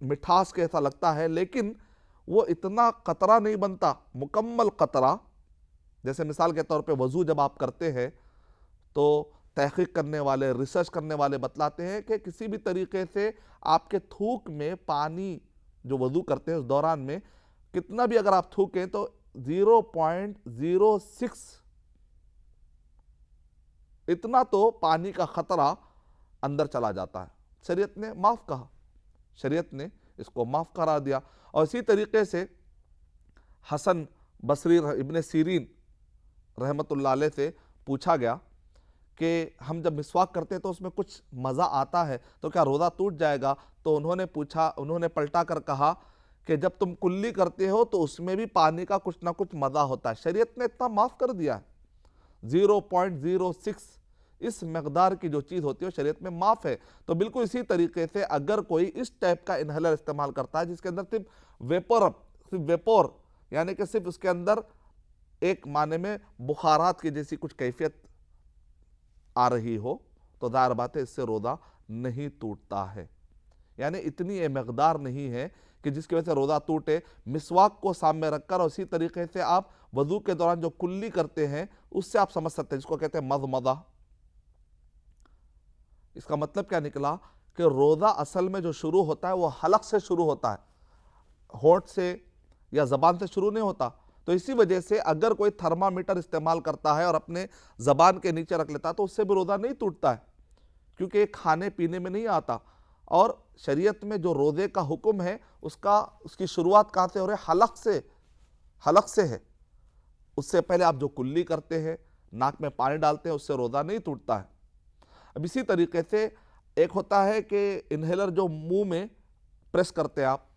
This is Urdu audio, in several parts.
مٹھاس کے ایسا لگتا ہے، لیکن وہ اتنا قطرہ نہیں بنتا مکمل قطرہ. جیسے مثال کے طور پہ وضو جب آپ کرتے ہیں تو تحقیق کرنے والے، ریسرچ کرنے والے بتلاتے ہیں کہ کسی بھی طریقے سے آپ کے تھوک میں پانی جو وضو کرتے ہیں اس دوران میں کتنا بھی اگر آپ تھوکیں تو 0.06 اتنا تو پانی کا خطرہ اندر چلا جاتا ہے. شریعت نے معاف کہا، شریعت نے اس کو معاف کرا دیا. اور اسی طریقے سے حسن بصری ابن سیرین رحمت اللہ علیہ سے پوچھا گیا کہ ہم جب مسواک کرتے ہیں تو اس میں کچھ مزہ آتا ہے تو کیا روزہ ٹوٹ جائے گا؟ تو انہوں نے پلٹا کر کہا کہ جب تم کلی کرتے ہو تو اس میں بھی پانی کا کچھ نہ کچھ مزہ ہوتا ہے. شریعت نے اتنا معاف کر دیا ہے. 0.06 اس مقدار کی جو چیز ہوتی ہے شریعت میں معاف ہے. تو بالکل اسی طریقے سے اگر کوئی اس ٹائپ کا انہیلر استعمال کرتا ہے جس کے اندر صرف ویپور یعنی کہ صرف اس کے اندر ایک معنی میں بخارات کی جیسی کچھ کیفیت آ رہی ہو تو ظاہر بات ہے اس سے روزہ نہیں ٹوٹتا ہے. یعنی اتنی مقدار نہیں ہے کہ جس کی وجہ سے روزہ ٹوٹے. مسواک کو سامنے رکھ کر اور اسی طریقے سے آپ وضو کے دوران جو کلی کرتے ہیں اس سے آپ سمجھ سکتے ہیں، جس کو کہتے ہیں مضمضہ. اس کا مطلب کیا نکلا کہ روزہ اصل میں جو شروع ہوتا ہے وہ حلق سے شروع ہوتا ہے، ہونٹ سے یا زبان سے شروع نہیں ہوتا. تو اسی وجہ سے اگر کوئی تھرمامیٹر استعمال کرتا ہے اور اپنے زبان کے نیچے رکھ لیتا ہے تو اس سے بھی روزہ نہیں ٹوٹتا ہے، کیونکہ یہ کھانے پینے میں نہیں آتا. اور شریعت میں جو روزے کا حکم ہے اس کی شروعات کہاں سے ہو رہی ہے؟ حلق سے ہے. اس سے پہلے آپ جو کلی کرتے ہیں، ناک میں پانی ڈالتے ہیں، اس سے روزہ نہیں ٹوٹتا ہے. اب اسی طریقے سے ایک ہوتا ہے کہ انہیلر جو منہ میں پریس کرتے ہیں آپ،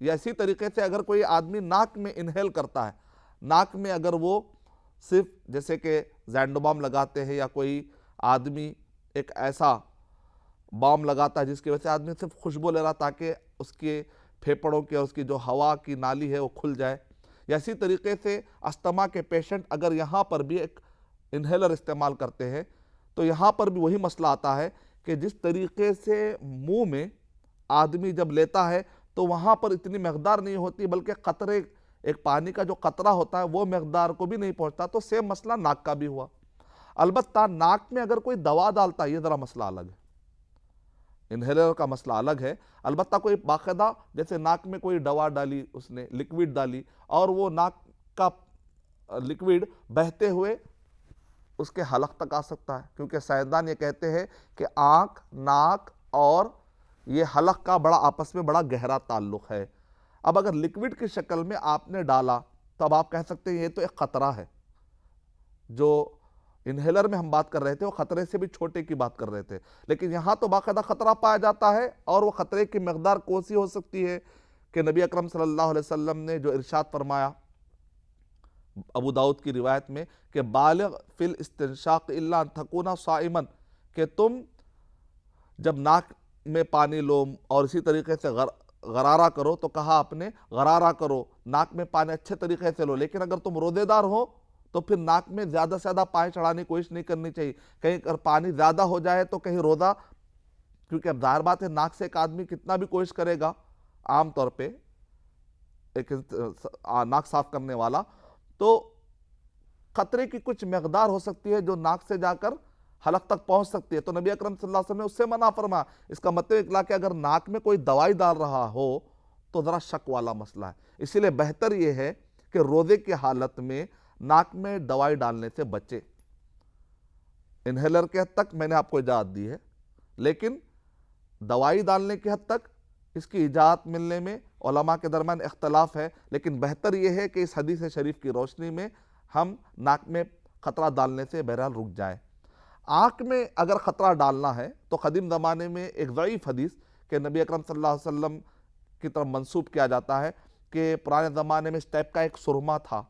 یا اسی طریقے سے اگر کوئی آدمی ناک میں انہیل کرتا ہے، ناک میں اگر وہ صرف جیسے کہ زینڈو بام لگاتے ہیں یا کوئی آدمی ایک ایسا بام لگاتا ہے جس کی وجہ سے آدمی صرف خوشبو لے رہا تاکہ اس کے پھیپڑوں کی اور اس کی جو ہوا کی نالی ہے وہ کھل جائے، یا اسی طریقے سے استھما کے پیشنٹ اگر یہاں پر بھی ایک انہیلر استعمال کرتے ہیں تو یہاں پر بھی وہی مسئلہ آتا ہے کہ جس طریقے سے منہ میں آدمی جب لیتا ہے تو وہاں پر اتنی مقدار نہیں ہوتی، بلکہ قطرے ایک پانی کا جو قطرہ ہوتا ہے وہ مقدار کو بھی نہیں پہنچتا. تو سیم مسئلہ ناک کا بھی ہوا. البتہ ناک میں اگر کوئی دوا ڈالتا ہے یہ ذرا مسئلہ الگ ہے، انہیلر کا مسئلہ الگ ہے. البتہ کوئی باقاعدہ جیسے ناک میں کوئی دوا ڈالی، اس نے لکوڈ ڈالی اور وہ ناک کا لکوڈ بہتے ہوئے اس کے حلق تک آ سکتا ہے، کیونکہ سائنسدان یہ کہتے ہیں کہ آنکھ، ناک اور یہ حلق کا آپس میں بڑا گہرا تعلق ہے. اب اگر لکوڈ کی شکل میں آپ نے ڈالا تو اب آپ کہہ سکتے ہیں یہ تو ایک قطرہ ہے. جو انہیلر میں ہم بات کر رہے تھے وہ خطرے سے بھی چھوٹے کی بات کر رہے تھے، لیکن یہاں تو باقاعدہ خطرہ پایا جاتا ہے. اور وہ خطرے کی مقدار کون سی ہو سکتی ہے کہ نبی اکرم صلی اللہ علیہ وسلم نے جو ارشاد فرمایا ابو داؤد کی روایت میں کہ بالغ فی الاستنشاق الا ان تکون صائما، کہ تم جب ناک میں پانی لو اور اسی طریقے سے غرارہ کرو، تو کہا آپ نے غرارہ کرو، ناک میں پانی اچھے طریقے سے لو، لیکن اگر تم روزے دار ہو تو پھر ناک میں زیادہ سے زیادہ پانی چڑھانے کی کوشش نہیں کرنی چاہیے. کہیں اگر پانی زیادہ ہو جائے تو کہیں روزہ، کیونکہ اب ظاہر بات ہے ناک سے ایک آدمی کتنا بھی کوشش کرے گا عام طور پہ ایک ناک صاف کرنے والا، تو خطرے کی کچھ مقدار ہو سکتی ہے جو ناک سے جا کر حلق تک پہنچ سکتی ہے. تو نبی اکرم صلی اللہ علیہ وسلم نے اس سے منع فرمایا. اس کا مطلب اکلا کہ اگر ناک میں کوئی دوائی ڈال رہا ہو تو ذرا شک والا مسئلہ ہے. اسی لیے بہتر یہ ہے کہ روزے کی حالت میں ناک میں دوائی ڈالنے سے بچے. انہیلر کے حد تک میں نے آپ کو اجازت دی ہے، لیکن دوائی ڈالنے کی حد تک اس کی اجازت ملنے میں علماء کے درمیان اختلاف ہے. لیکن بہتر یہ ہے کہ اس حدیث شریف کی روشنی میں ہم ناک میں خطرہ ڈالنے سے بہرحال رک جائیں. آنکھ میں اگر خطرہ ڈالنا ہے تو قدیم زمانے میں ایک ضعیف حدیث کہ نبی اکرم صلی اللہ علیہ وسلم کی طرف منسوب کیا جاتا ہے کہ پرانے زمانے میں اس ٹائپ کا ایک سرما تھا.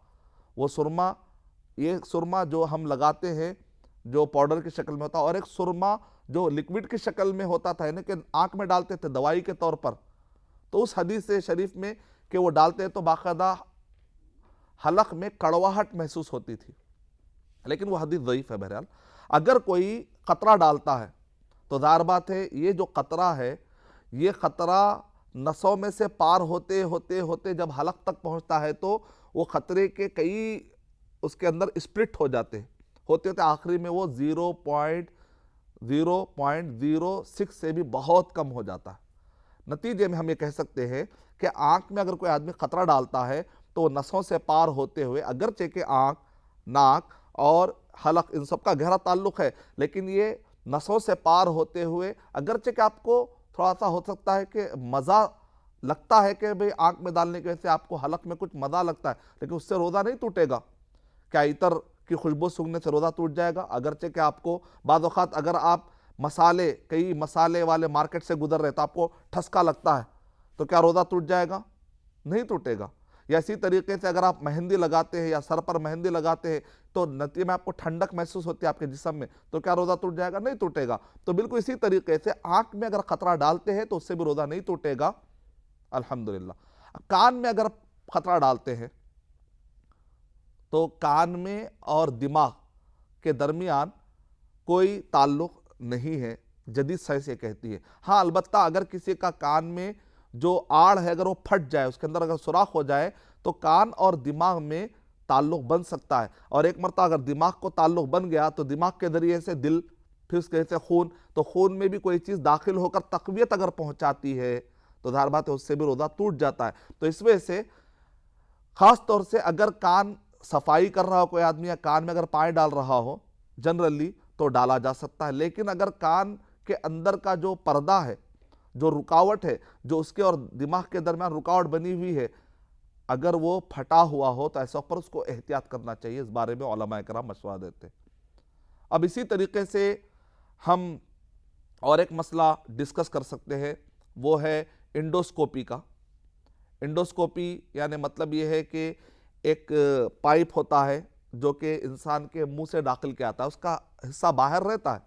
وہ سرما، یہ سرما جو ہم لگاتے ہیں جو پاؤڈر کی شکل میں ہوتا ہے، اور ایک سرما جو لکوڈ کی شکل میں ہوتا تھا، یعنی کہ آنکھ میں ڈالتے تھے دوائی کے طور پر. تو اس حدیث شریف میں کہ وہ ڈالتے تو باقاعدہ حلق میں کڑواہٹ محسوس ہوتی تھی، لیکن وہ حدیث ضعیف ہے. بہرحال اگر کوئی قطرہ ڈالتا ہے تو ظاہر بات ہے یہ جو قطرہ ہے یہ قطرہ نسوں میں سے پار ہوتے ہوتے ہوتے جب حلق تک پہنچتا ہے تو وہ خطرے کے کئی اس کے اندر اسپلٹ ہو جاتے ہیں، ہوتے ہوتے آخری میں وہ 0.06 سے بھی بہت کم ہو جاتا ہے۔ نتیجے میں ہم یہ کہہ سکتے ہیں کہ آنکھ میں اگر کوئی آدمی خطرہ ڈالتا ہے تو وہ نسوں سے پار ہوتے ہوئے، اگرچہ کہ آنکھ، ناک اور حلق ان سب کا گہرا تعلق ہے، لیکن یہ نسوں سے پار ہوتے ہوئے اگرچہ کہ آپ کو تھوڑا سا ہو سکتا ہے کہ مزہ لگتا ہے کہ بھئی آنکھ میں ڈالنے کی وجہ سے آپ کو حلق میں کچھ مزہ لگتا ہے، لیکن اس سے روزہ نہیں ٹوٹے گا۔ کیا عطر کی خوشبو سونگھنے سے روزہ ٹوٹ جائے گا؟ اگرچہ کہ آپ کو بعض اوقات اگر آپ کئی مسالے والے مارکیٹ سے گزر رہے تو آپ کو ٹھسکا لگتا ہے، تو کیا روزہ ٹوٹ جائے گا؟ نہیں ٹوٹے گا۔ یا اسی طریقے سے اگر آپ مہندی لگاتے ہیں یا سر پر مہندی لگاتے ہیں تو نتیجے میں آپ کو ٹھنڈک محسوس ہوتی ہے آپ کے جسم میں، تو کیا روزہ ٹوٹ جائے گا؟ نہیں ٹوٹے گا۔ تو بالکل اسی طریقے سے آنکھ میں اگر خطرہ ڈالتے ہیں تو اس سے بھی روزہ نہیں ٹوٹے گا، الحمدللہ۔ کان میں اگر خطرہ ڈالتے ہیں تو کان میں اور دماغ کے درمیان کوئی تعلق نہیں ہے، جدید سائنس یہ کہتی ہے۔ ہاں البتہ اگر کسی کا کان میں جو آڑ ہے اگر وہ پھٹ جائے، اس کے اندر اگر سوراخ ہو جائے تو کان اور دماغ میں تعلق بن سکتا ہے، اور ایک مرتبہ اگر دماغ کو تعلق بن گیا تو دماغ کے ذریعے سے دل، پھر اس کے ذریعے سے خون، تو خون میں بھی کوئی چیز داخل ہو کر تقویت اگر پہنچاتی ہے تو ظاہر بات ہے اس سے بھی روزہ ٹوٹ جاتا ہے۔ تو اس وجہ سے خاص طور سے اگر کان صفائی کر رہا ہو کوئی آدمی یا کان میں اگر پانی ڈال رہا ہو جنرلی تو ڈالا جا سکتا ہے، لیکن اگر کان کے اندر کا جو پردہ ہے، جو رکاوٹ ہے، جو اس کے اور دماغ کے درمیان رکاوٹ بنی ہوئی ہے، اگر وہ پھٹا ہوا ہو تو ایسا پر اس کو احتیاط کرنا چاہیے۔ اس بارے میں علماء کرام مشورہ دیتے ہیں۔ اب اسی طریقے سے ہم اور ایک مسئلہ ڈسکس کر سکتے ہیں، وہ ہے انڈوسکوپی کا۔ انڈوسکوپی یعنی مطلب یہ ہے کہ ایک پائپ ہوتا ہے جو کہ انسان کے منہ سے داخل کیا آتا ہے، اس کا حصہ باہر رہتا ہے،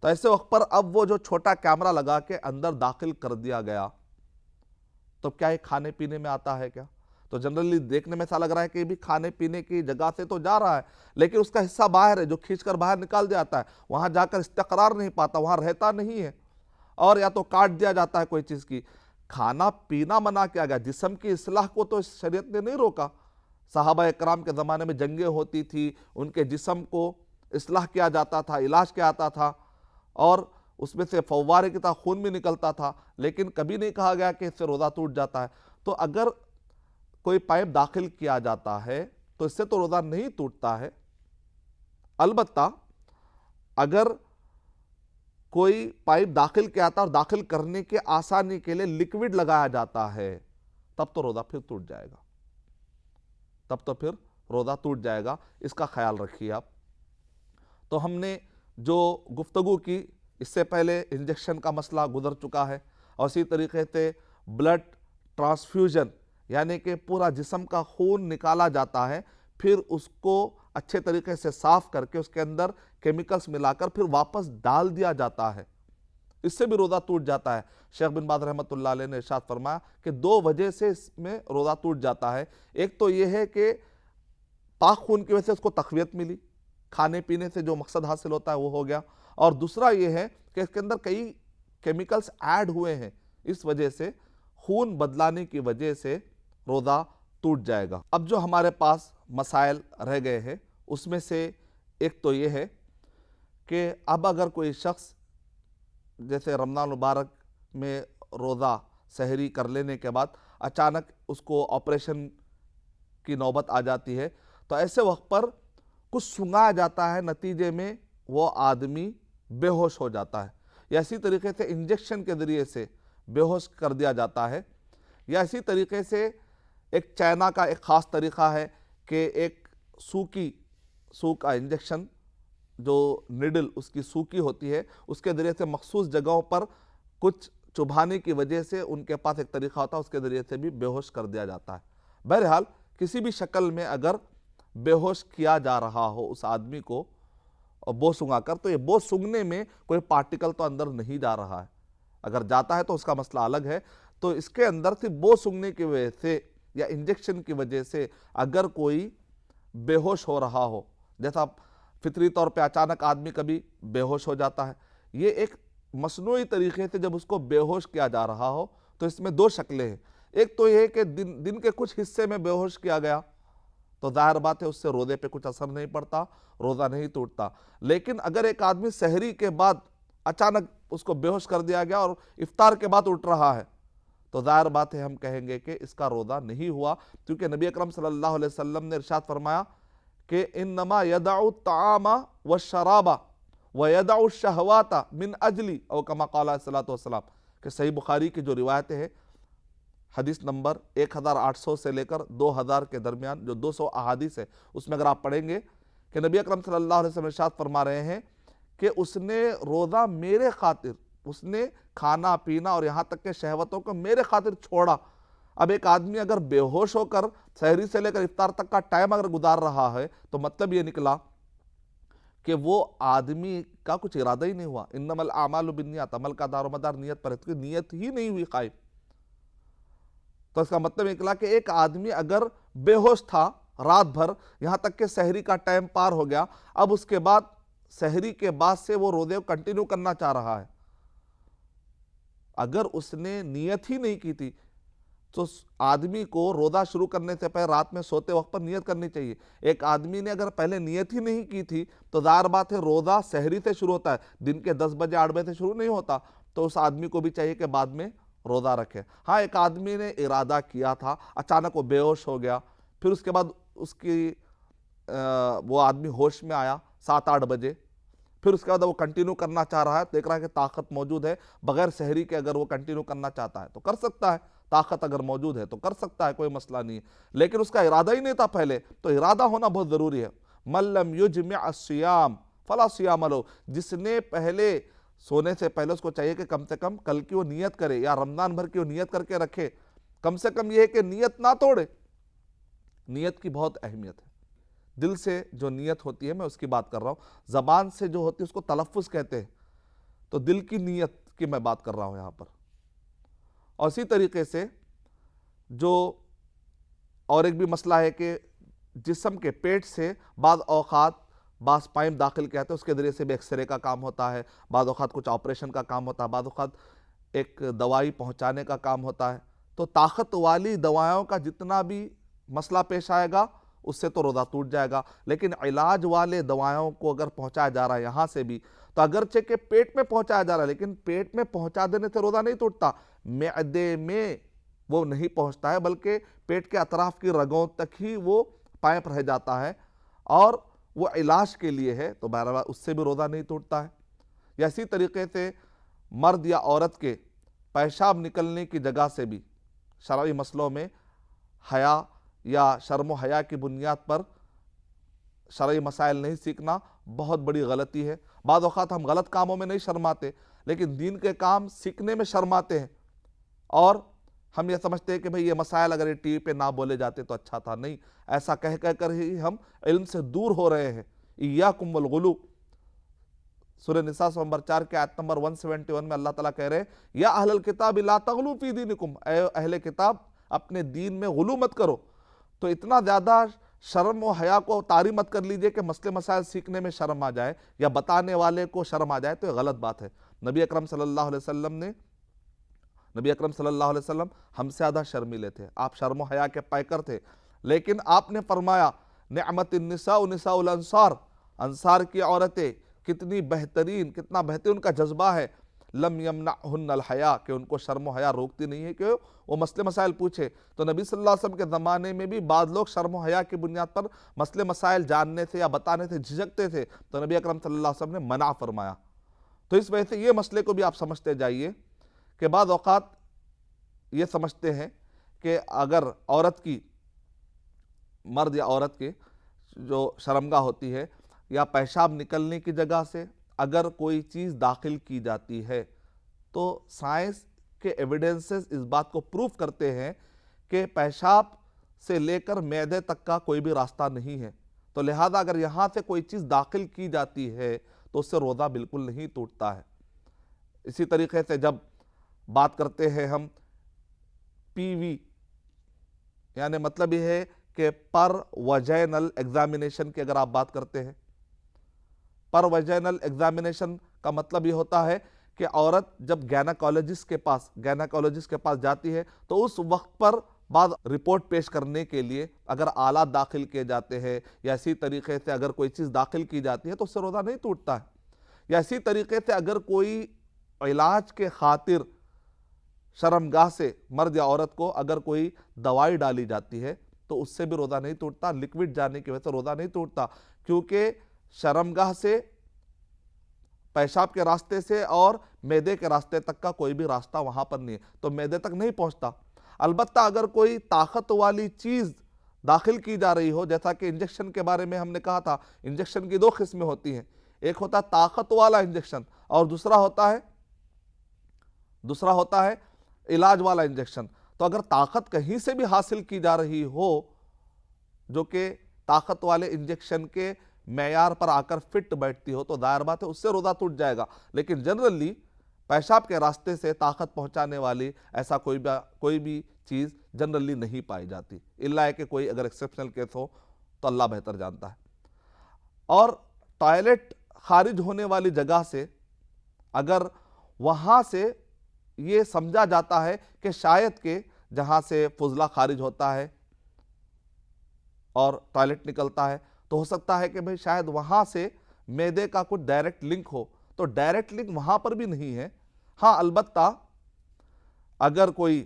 تو ایسے وقت پر اب وہ جو چھوٹا کیمرہ لگا کے اندر داخل کر دیا گیا تو کیا یہ کھانے پینے میں آتا ہے کیا؟ تو جنرلی دیکھنے میں ایسا لگ رہا ہے کہ یہ بھی کھانے پینے کی جگہ سے تو جا رہا ہے، لیکن اس کا حصہ باہر ہے جو کھینچ کر باہر نکال دیا جاتا ہے، وہاں جا کر استقرار نہیں پاتا، وہاں رہتا نہیں ہے، اور یا تو کاٹ دیا جاتا ہے کوئی چیز کی۔ کھانا پینا منع کیا گیا، جسم کی اصلاح کو تو شریعت نے نہیں روکا۔ صحابہ اکرام کے زمانے میں جنگیں ہوتی تھی، ان کے جسم کو اصلاح کیا جاتا تھا، علاج کیا جاتا تھا، اور اس میں سے فوارے کی طرح خون بھی نکلتا تھا، لیکن کبھی نہیں کہا گیا کہ اس سے روزہ ٹوٹ جاتا ہے۔ تو اگر کوئی پائپ داخل کیا جاتا ہے تو اس سے تو روزہ نہیں ٹوٹتا ہے، البتہ اگر کوئی پائپ داخل کیا جاتا ہے اور داخل کرنے کے آسانی کے لیے لکوڈ لگایا جاتا ہے تب تو روزہ پھر ٹوٹ جائے گا، اس کا خیال رکھیے آپ۔ تو ہم نے جو گفتگو کی اس سے پہلے انجیکشن کا مسئلہ گزر چکا ہے، اور اسی طریقے سے بلڈ ٹرانسفیوژن یعنی کہ پورا جسم کا خون نکالا جاتا ہے، پھر اس کو اچھے طریقے سے صاف کر کے اس کے اندر کیمیکلز ملا کر پھر واپس ڈال دیا جاتا ہے، اس سے بھی روزہ ٹوٹ جاتا ہے۔ شیخ بن باز رحمۃ اللہ علیہ نے ارشاد فرمایا کہ 2 وجہ سے اس میں روزہ ٹوٹ جاتا ہے۔ ایک تو یہ ہے کہ پاک خون کی وجہ سے اس کو تقویت ملی، کھانے پینے سے جو مقصد حاصل ہوتا ہے وہ ہو گیا، اور دوسرا یہ ہے کہ اس کے اندر کئی کیمیکلز ایڈ ہوئے ہیں، اس وجہ سے خون بدلانے کی وجہ سے روزہ ٹوٹ جائے گا۔ اب جو ہمارے پاس مسائل رہ گئے ہیں اس میں سے ایک تو یہ ہے کہ اب اگر کوئی شخص جیسے رمضان مبارک میں روزہ سحری کر لینے کے بعد اچانک اس کو آپریشن کی نوبت آ جاتی ہے تو ایسے وقت پر کچھ سنگایا جاتا ہے، نتیجے میں وہ آدمی بے ہوش ہو جاتا ہے، یا اسی طریقے سے انجیکشن کے ذریعے سے بے ہوش کر دیا جاتا ہے، یا اسی طریقے سے ایک چائنا کا ایک خاص طریقہ ہے کہ ایک سو کا انجیکشن جو نیڈل اس کی سوکی ہوتی ہے اس کے ذریعے سے مخصوص جگہوں پر کچھ چبھانے کی وجہ سے ان کے پاس ایک طریقہ ہوتا ہے، اس کے ذریعے سے بھی بے ہوش کر دیا جاتا ہے۔ بہرحال کسی بھی شکل میں اگر بے ہوش کیا جا رہا ہو اس آدمی کو بو سنگا کر، تو یہ بو سنگنے میں کوئی پارٹیکل تو اندر نہیں جا رہا ہے، اگر جاتا ہے تو اس کا مسئلہ الگ ہے۔ تو اس کے اندر صرف بو سنگنے کی وجہ سے یا انجیکشن کی وجہ سے اگر کوئی بے ہوش ہو رہا ہو، جیسا فطری طور پہ اچانک آدمی کبھی بے ہوش ہو جاتا ہے، یہ ایک مصنوعی طریقے سے جب اس کو بے ہوش کیا جا رہا ہو تو اس میں دو شکلیں ہیں. ایک تو یہ کہ دن کے کچھ حصے میں بے ہوش کیا گیا تو ظاہر بات ہے اس سے روزے پہ کچھ اثر نہیں پڑتا, روزہ نہیں ٹوٹتا. لیکن اگر ایک آدمی سحری کے بعد اچانک اس کو بے ہوش کر دیا گیا اور افطار کے بعد اٹھ رہا ہے تو ظاہر بات ہے ہم کہیں گے کہ اس کا روزہ نہیں ہوا, کیونکہ نبی اکرم صلی اللہ علیہ وسلم نے ارشاد فرمایا کہ انما یدع الطعام والشراب ویدع الشہوات من اجلی, او کما قال علیہ الصلوۃ والسلام, کہ صحیح بخاری کی جو روایتیں ہیں حدیث نمبر 1800 سے لے کر 2000 کے درمیان جو 200 احادیث ہے, اس میں اگر آپ پڑھیں گے کہ نبی اکرم صلی اللہ علیہ وسلم ارشاد فرما رہے ہیں کہ اس نے روزہ میرے خاطر, اس نے کھانا پینا اور یہاں تک کہ شہوتوں کو میرے خاطر چھوڑا. اب ایک آدمی اگر بے ہوش ہو کر سحری سے لے کر افطار تک کا ٹائم اگر گزار رہا ہے تو مطلب یہ نکلا کہ وہ آدمی کا کچھ ارادہ ہی نہیں ہوا. انما الاعمال بالنیات, عمل کا دار و مدار نیت پر ہے, تو نیت ہی نہیں ہوئی قائم. تو اس کا مطلب نکلا کہ ایک آدمی اگر بے ہوش تھا رات بھر یہاں تک کہ سحری کا ٹائم پار ہو گیا, اب اس کے بعد سحری کے بعد سے وہ روزے کو کنٹینیو کرنا چاہ رہا ہے, اگر اس نے نیت ہی نہیں کی تھی تو آدمی کو روزہ شروع کرنے سے پہلے رات میں سوتے وقت پر نیت کرنی چاہیے. ایک آدمی نے اگر پہلے نیت ہی نہیں کی تھی تو ظاہر بات ہے روزہ سحری سے شروع ہوتا ہے, دن کے 10 بجے 8 بجے سے شروع نہیں ہوتا, تو اس آدمی کو بھی چاہیے کہ بعد میں روزہ رکھے. ہاں ایک آدمی نے ارادہ کیا تھا, اچانک وہ بے ہوش ہو گیا, پھر اس کے بعد اس کی وہ آدمی ہوش میں آیا 7-8 بجے, پھر اس کے بعد وہ کنٹینیو کرنا چاہ رہا ہے, دیکھ رہا ہے کہ طاقت موجود ہے بغیر سحری کے, اگر وہ کنٹینیو کرنا چاہتا ہے تو کر سکتا ہے, طاقت اگر موجود ہے تو کر سکتا ہے, کوئی مسئلہ نہیں ہے. لیکن اس کا ارادہ ہی نہیں تھا پہلے, تو ارادہ ہونا بہت ضروری ہے. من لم یجمع الصیام فلا صیام لہ, جس نے پہلے سونے سے پہلے اس کو چاہیے کہ کم سے کم کل کی وہ نیت کرے یا رمضان بھر کی وہ نیت کر کے رکھے, کم سے کم یہ ہے کہ نیت نہ توڑے. نیت کی بہت اہمیت ہے, دل سے جو نیت ہوتی ہے میں اس کی بات کر رہا ہوں, زبان سے جو ہوتی ہے اس کو تلفظ کہتے ہیں, تو دل کی نیت کی میں بات کر رہا ہوں یہاں پر. اور اسی طریقے سے جو اور ایک بھی مسئلہ ہے کہ جسم کے پیٹ سے بعض اوقات بعض پائپ داخل کیا جاتے ہیں, اس کے ذریعے سے بھی ایکس رے کا کام ہوتا ہے, بعض اوقات کچھ آپریشن کا کام ہوتا ہے, بعض اوقات ایک دوائی پہنچانے کا کام ہوتا ہے. تو طاقت والی دوائیوں کا جتنا بھی مسئلہ پیش آئے گا اس سے تو روزہ ٹوٹ جائے گا, لیکن علاج والے دوائیوں کو اگر پہنچایا جا رہا ہے یہاں سے بھی, تو اگرچہ کہ پیٹ میں پہنچایا جا رہا ہے لیکن پیٹ میں پہنچا دینے سے روزہ نہیں ٹوٹتا, معدے میں وہ نہیں پہنچتا ہے بلکہ پیٹ کے اطراف کی رگوں تک ہی وہ پائپ رہ جاتا ہے اور وہ علاج کے لیے ہے, تو بہرحال اس سے بھی روزہ نہیں ٹوٹتا ہے. یا اسی طریقے سے مرد یا عورت کے پیشاب نکلنے کی جگہ سے بھی شرعی مسئلوں میں حیا یا شرم و حیا کی بنیاد پر شرعی مسائل نہیں سیکھنا بہت بڑی غلطی ہے. بعض اوقات ہم غلط کاموں میں نہیں شرماتے لیکن دین کے کام سیکھنے میں شرماتے ہیں, اور ہم یہ سمجھتے ہیں کہ بھئی یہ مسائل اگر یہ ٹی وی پہ نہ بولے جاتے تو اچھا تھا. نہیں, ایسا کہہ کر ہی ہم علم سے دور ہو رہے ہیں. ایاکم والغلو, سورہ نساء نمبر 4 کے آیت نمبر 171 میں اللہ تعالیٰ کہہ رہے ہیں یا اہل الکتاب لا تغلو فی دینکم, اے اہل کتاب اپنے دین میں غلو مت کرو. تو اتنا زیادہ شرم و حیا کو طاری مت کر لیجئے کہ مسئلے مسائل سیکھنے میں شرم آ جائے یا بتانے والے کو شرم آ جائے, تو یہ غلط بات ہے. نبی اکرم صلی اللہ علیہ وسلم ہم سے زیادہ شرمیلے تھے, آپ شرم و حیا کے پیکر تھے, لیکن آپ نے فرمایا نعمت النساء نساء الانصار, انصار کی عورتیں کتنی بہترین, کتنا بہترین ان کا جذبہ ہے, لم یمنعہن الحیا, کہ ان کو شرم و حیا روکتی نہیں ہے کہ وہ مسئلے مسائل پوچھے. تو نبی صلی اللہ علیہ وسلم کے زمانے میں بھی بعض لوگ شرم و حیا کی بنیاد پر مسئلے مسائل جاننے سے یا بتانے سے جھجکتے تھے, تو نبی اکرم صلی اللہ علیہ وسلم نے منع فرمایا. تو اس وجہ سے یہ مسئلے کو بھی آپ سمجھتے جائیے کہ بعض اوقات یہ سمجھتے ہیں کہ اگر عورت کی, مرد یا عورت کی جو شرمگاہ ہوتی ہے یا پیشاب نکلنے کی جگہ سے اگر کوئی چیز داخل کی جاتی ہے تو سائنس کے ایویڈنسز اس بات کو پروف کرتے ہیں کہ پیشاب سے لے کر معدے تک کا کوئی بھی راستہ نہیں ہے, تو لہذا اگر یہاں سے کوئی چیز داخل کی جاتی ہے تو اس سے روزہ بالکل نہیں ٹوٹتا ہے. اسی طریقے سے جب بات کرتے ہیں ہم پی وی, یعنی مطلب یہ ہے کہ پر وجینل ایگزامینیشن کی اگر آپ بات کرتے ہیں, پر وجینل ایگزامینیشن کا مطلب یہ ہوتا ہے کہ عورت جب گینیکالوجسٹ کے پاس جاتی ہے تو اس وقت پر بعض رپورٹ پیش کرنے کے لیے اگر آلات داخل کیے جاتے ہیں یا اسی طریقے سے اگر کوئی چیز داخل کی جاتی ہے تو اس سے روزہ نہیں ٹوٹتا ہے، یا اسی طریقے سے اگر کوئی علاج کے خاطر شرمگاہ سے مرد یا عورت کو اگر کوئی دوائی ڈالی جاتی ہے تو اس سے بھی روزہ نہیں ٹوٹتا، لکوڈ جانے کی وجہ سے روزہ نہیں ٹوٹتا، کیونکہ شرمگاہ سے، پیشاب کے راستے سے اور معدے کے راستے تک کا کوئی بھی راستہ وہاں پر نہیں ہے، تو معدے تک نہیں پہنچتا۔ البتہ اگر کوئی طاقت والی چیز داخل کی جا رہی ہو، جیسا کہ انجیکشن کے بارے میں ہم نے کہا تھا، انجیکشن کی دو قسمیں ہوتی ہیں، ایک ہوتا ہے طاقت والا انجیکشن اور دوسرا ہوتا ہے علاج والا انجیکشن۔ تو اگر طاقت کہیں سے بھی حاصل کی جا رہی ہو جو کہ طاقت والے انجیکشن کے معیار پر آ کر فٹ بیٹھتی ہو تو ظاہر بات ہے اس سے روزہ ٹوٹ جائے گا، لیکن جنرلی پیشاب کے راستے سے طاقت پہنچانے والی ایسا کوئی بھی چیز جنرلی نہیں پائی جاتی، الا ہے کہ کوئی اگر ایکسیپشنل کیس ہو تو اللہ بہتر جانتا ہے۔ اور ٹوائلٹ خارج ہونے والی جگہ سے اگر وہاں سے یہ سمجھا جاتا ہے کہ شاید کہ جہاں سے فضلہ خارج ہوتا ہے اور ٹوائلٹ نکلتا ہے تو ہو سکتا ہے کہ بھئی شاید وہاں سے معدے کا کچھ ڈائریکٹ لنک ہو، تو ڈائریکٹ لنک وہاں پر بھی نہیں ہے۔ ہاں البتہ اگر کوئی،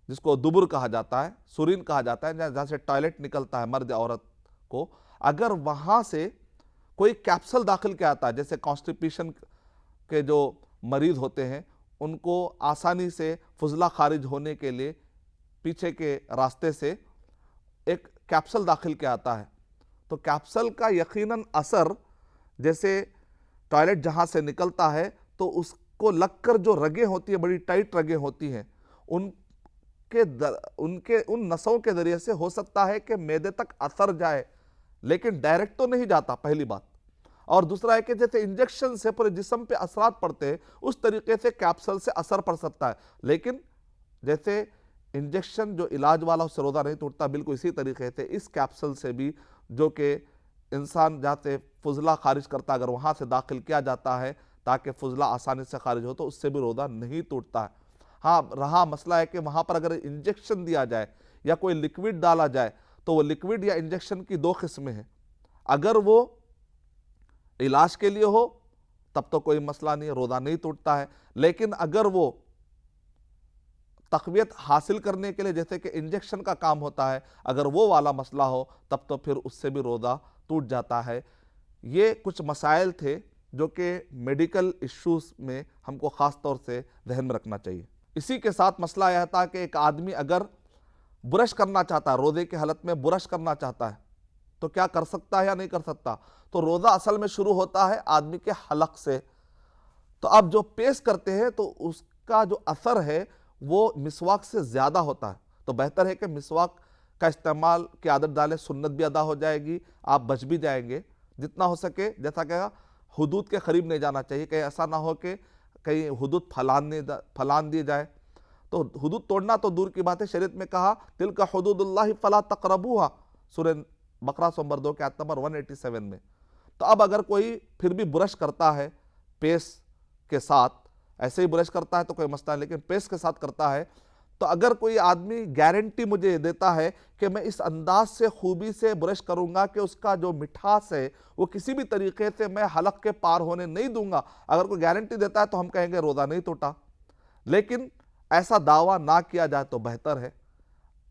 جس کو دبر کہا جاتا ہے، سورین کہا جاتا ہے، جہاں سے ٹوائلٹ نکلتا ہے مرد عورت کو، اگر وہاں سے کوئی کیپسول داخل کیا آتا ہے، جیسے کانسٹیپیشن کے جو مریض ہوتے ہیں ان کو آسانی سے فضلہ خارج ہونے کے لیے پیچھے کے راستے سے ایک کیپسول داخل کیا آتا ہے، تو کیپسول کا یقیناً اثر، جیسے ٹوائلٹ جہاں سے نکلتا ہے تو اس کو لگ کر جو رگیں ہوتی ہیں، بڑی ٹائٹ رگیں ہوتی ہیں، ان نسوں کے ذریعے سے ہو سکتا ہے کہ معدے تک اثر جائے، لیکن ڈائریکٹ تو نہیں جاتا، پہلی بات۔ اور دوسرا ہے کہ جیسے انجیکشن سے پورے جسم پہ اثرات پڑتے ہیں اس طریقے سے کیپسول سے اثر پڑ سکتا ہے، لیکن جیسے انجیکشن جو علاج والا اس سے روزہ نہیں ٹوٹتا، بالکل اسی طریقے سے اس کیپسول سے بھی، جو کہ انسان جہاں سے فضلہ خارج کرتا ہے اگر وہاں سے داخل کیا جاتا ہے تاکہ فضلہ آسانی سے خارج ہو تو اس سے بھی روزہ نہیں ٹوٹتا ہے۔ ہاں رہا مسئلہ ہے کہ وہاں پر اگر انجیکشن دیا جائے یا کوئی لکوڈ ڈالا جائے تو وہ لکوڈ یا انجیکشن کی دو قسمیں ہیں، اگر وہ علاج کے لیے ہو تب تو کوئی مسئلہ نہیں، روزہ نہیں ٹوٹتا ہے، لیکن اگر وہ تقویت حاصل کرنے کے لیے جیسے کہ انجیکشن کا کام ہوتا ہے، اگر وہ والا مسئلہ ہو تب تو پھر اس سے بھی روزہ ٹوٹ جاتا ہے۔ یہ کچھ مسائل تھے جو کہ میڈیکل ایشوز میں ہم کو خاص طور سے ذہن میں رکھنا چاہیے۔ اسی کے ساتھ مسئلہ یہ تھا کہ ایک آدمی اگر برش کرنا چاہتا ہے، روزے کی حالت میں برش کرنا چاہتا ہے تو کیا کر سکتا ہے یا نہیں کر سکتا؟ تو روزہ اصل میں شروع ہوتا ہے آدمی کے حلق سے، تو اب جو پیس کرتے ہیں تو اس کا جو اثر ہے وہ مسواک سے زیادہ ہوتا ہے، تو بہتر ہے کہ مسواک کا استعمال کی عادت ڈالیں، سنت بھی ادا ہو جائے گی، آپ بچ بھی جائیں گے جتنا ہو سکے۔ جیسا کہ حدود کے قریب نہیں جانا چاہیے، کہیں ایسا نہ ہو کہ کہیں حدود پھلان دی جائے، تو حدود توڑنا تو دور کی بات ہے، شریعت میں کہا تلک حدود اللہ فلا تقربوها، سورہ بقرہ نمبر 2 کے آیت نمبر 187 میں۔ تو اب اگر کوئی پھر بھی برش کرتا ہے پیس کے ساتھ، ایسے ہی برش کرتا ہے تو کوئی مسئلہ نہیں، لیکن پیس کے ساتھ کرتا ہے، تو اگر کوئی آدمی گارنٹی مجھے دیتا ہے کہ میں اس انداز سے خوبی سے برش کروں گا کہ اس کا جو مٹھاس ہے وہ کسی بھی طریقے سے میں حلق کے پار ہونے نہیں دوں گا، اگر کوئی گارنٹی دیتا ہے تو ہم کہیں گے روزہ نہیں ٹوٹا، لیکن ایسا دعویٰ نہ کیا جائے تو بہتر ہے،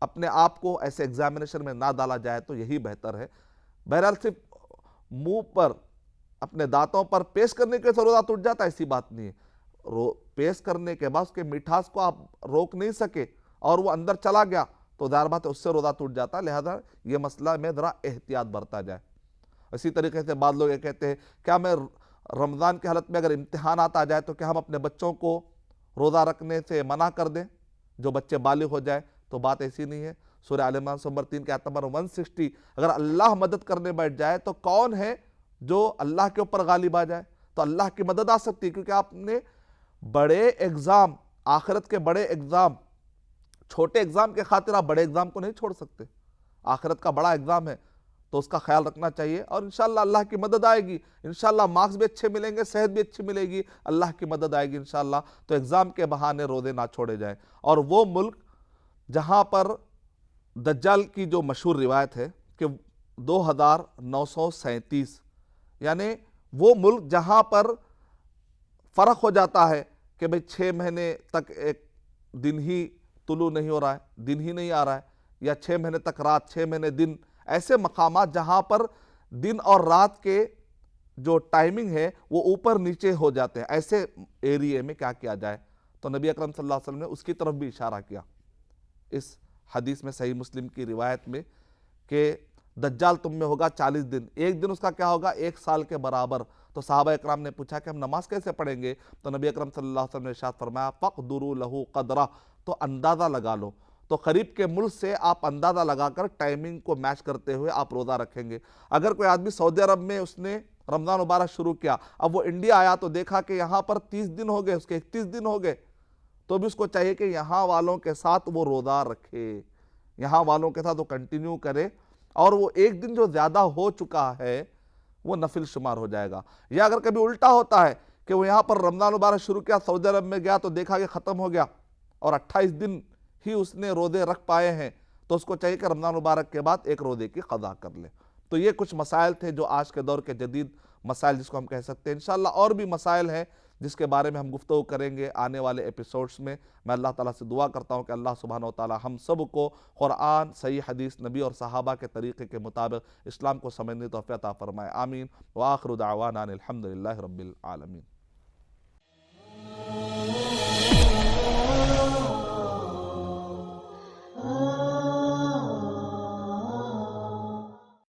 اپنے آپ کو ایسے ایگزامینیشن میں نہ ڈالا جائے تو یہی بہتر ہے۔ بہرحال صرف منہ پر اپنے دانتوں پر پیس کرنے کے سے روزہ ٹوٹ جاتا ہے ایسی بات نہیں ہے، پیس کرنے کے بعد اس کے مٹھاس کو آپ روک نہیں سکے اور وہ اندر چلا گیا تو ظاہر بات ہے اس سے روزہ ٹوٹ جاتا ہے، لہذا یہ مسئلہ میں ذرا احتیاط برتا جائے۔ اسی طریقے سے بعض لوگ یہ کہتے ہیں کیا میں رمضان کی حالت میں اگر امتحانات آ جائے تو کیا ہم اپنے بچوں کو روزہ رکھنے سے منع کر دیں جو بچے بالغ ہو جائے؟ تو بات ایسی نہیں ہے۔ سورہ آل عمران نمبر 3 کے آیت نمبر 160، اگر اللہ مدد کرنے بیٹھ جائے تو کون ہے جو اللہ کے اوپر غالب آ جائے؟ تو اللہ کی مدد آ سکتی ہے، کیونکہ آپ نے بڑے ایگزام، آخرت کے بڑے ایگزام، چھوٹے ایگزام کے خاطر آپ بڑے ایگزام کو نہیں چھوڑ سکتے، آخرت کا بڑا ایگزام ہے تو اس کا خیال رکھنا چاہیے، اور انشاءاللہ اللہ کی مدد آئے گی، انشاءاللہ مارکس بھی اچھے ملیں گے، صحت بھی اچھی ملے گی، اللہ کی مدد آئے گی انشاءاللہ۔ تو ایگزام کے بہانے روزے نہ چھوڑے جائیں۔ اور وہ ملک جہاں پر دجال کی جو مشہور روایت ہے کہ 2937، یعنی وہ ملک جہاں پر فرق ہو جاتا ہے کہ بھئی 6 مہینے تک ایک دن ہی طلوع نہیں ہو رہا ہے، دن ہی نہیں آ رہا ہے، یا 6 مہینے تک رات، 6 مہینے دن، ایسے مقامات جہاں پر دن اور رات کے جو ٹائمنگ ہے وہ اوپر نیچے ہو جاتے ہیں، ایسے ایریے میں کیا کیا جائے؟ تو نبی اکرم صلی اللہ علیہ وسلم نے اس کی طرف بھی اشارہ کیا اس حدیث میں، صحیح مسلم کی روایت میں، کہ دجال تم میں ہوگا 40 دن، ایک دن اس کا کیا ہوگا؟ 1 سال کے برابر۔ تو صحابہ اکرام نے پوچھا کہ ہم نماز کیسے پڑھیں گے؟ تو نبی اکرم صلی اللہ علیہ وسلم نے ارشاد فرمایا فَقْدُرُوا لَهُ قَدْرَهُ، تو اندازہ لگا لو۔ تو قریب کے ملک سے آپ اندازہ لگا کر ٹائمنگ کو میچ کرتے ہوئے آپ روزہ رکھیں گے۔ اگر کوئی آدمی سعودی عرب میں اس نے رمضان مبارک شروع کیا، اب وہ انڈیا آیا تو دیکھا کہ یہاں پر 30 دن ہو گئے، اس کے 31 دن ہو گئے، تو بھی اس کو چاہیے کہ یہاں والوں کے ساتھ وہ روزہ رکھے، یہاں والوں کے ساتھ وہ کنٹینیو کرے، اور وہ ایک دن جو زیادہ ہو چکا ہے وہ نفل شمار ہو جائے گا۔ یا اگر کبھی الٹا ہوتا ہے کہ وہ یہاں پر رمضان مبارک شروع کیا، سعودی عرب میں گیا تو دیکھا کہ ختم ہو گیا اور 28 دن ہی اس نے روزے رکھ پائے ہیں، تو اس کو چاہیے کہ رمضان مبارک کے بعد ایک روزے کی قضا کر لے۔ تو یہ کچھ مسائل تھے جو آج کے دور کے جدید مسائل جس کو ہم کہہ سکتے ہیں۔ انشاءاللہ اور بھی مسائل ہیں جس کے بارے میں ہم گفتگو کریں گے آنے والے ایپیسوڈز میں۔ میں اللہ تعالیٰ سے دعا کرتا ہوں کہ اللہ سبحانہ و تعالیٰ ہم سب کو قرآن، صحیح حدیث، نبی اور صحابہ کے طریقے کے مطابق اسلام کو سمجھنے توفیق عطا فرمائے، آمین۔ وآخر دعوانا ان الحمد للہ رب العالمین۔